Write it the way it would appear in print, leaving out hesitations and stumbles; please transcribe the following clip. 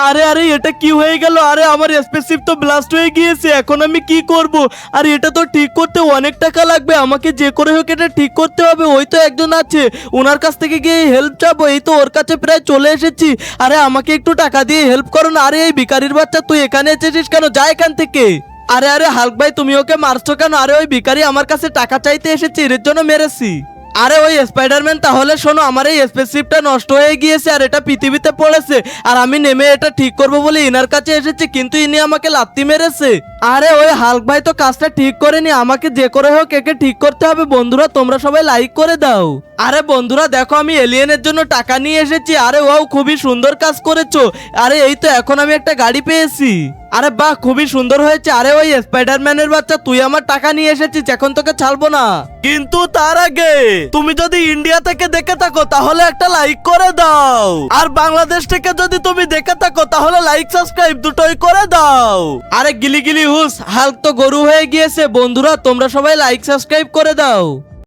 আরে আরে এটা কি হয়ে গেল? আরে আমার স্পেসশিপ তো ব্লাস্ট হয়ে গিয়েছে, এখন আমি কি করব? আর এটা তো ঠিক করতে অনেক টাকা লাগবে, আমাকে যে করে হোক এটা ঠিক করতে হবে। ওই তো একজন আছে, ওনার কাছ থেকে গিয়ে হেল্প চাবো। এই তো ওর কাছে প্রায় চলে এসেছি। আরে আমাকে একটু টাকা দিয়ে হেল্প করো না। আরে এই ভিখারির বাচ্চা, তুই এখানে এসেছিস কেন? যা এখান থেকে। আরে আরে হাল্ক ভাই, তুমি ওকে মারছো কেন? আরে ওই ভিখারি আমার কাছে টাকা চাইতে এসেছে, এর জন্য মেরেছি। আরে ওই স্পাইডারম্যান, তাহলে শোনো, আমার এই স্পেসশিপটা নষ্ট হয়ে গিয়েছে আর এটা পৃথিবীতে পড়েছে, আর আমি নেমে এটা ঠিক করব বলে ইনার কাছে এসেছি, কিন্তু ইনি আমাকে লাত্তি মেরেছে। আরে ওই হাল্ক ভাই তো কাজটা ঠিক করেনি, আমাকে যে করে হোক একে ঠিক করতে হবে। বন্ধুরা তোমরা সবাই লাইক করে দাও। আরে বন্ধুরা দেখো, আমি এলিয়েনের জন্য টাকা নিয়ে এসেছি। আরে ওয়াও, খুবই সুন্দর কাজ করেছো। আরে এই তো এখন আমি একটা গাড়ি পেয়েছি। আরে বাহ, খুবই সুন্দর হয়েছে। আরে ওই স্পাইডারম্যানের বাচ্চা, তুই আমার টাকা নিয়ে এসেছিস, এখন তোকে ছাড়বো না। কিন্তু তার আগে তুমি যদি ইন্ডিয়া থেকে দেখে থাকো তাহলে একটা লাইক করে দাও, আর বাংলাদেশ থেকে যদি তুমি দেখে থাকো তাহলে লাইক সাবস্ক্রাইব দুটোই করে দাও। আরে গিলি গিলি হুস, হাল্ক তো গরু হয়ে গিয়েছে। বন্ধুরা তোমরা সবাই লাইক সাবস্ক্রাইব করে দাও।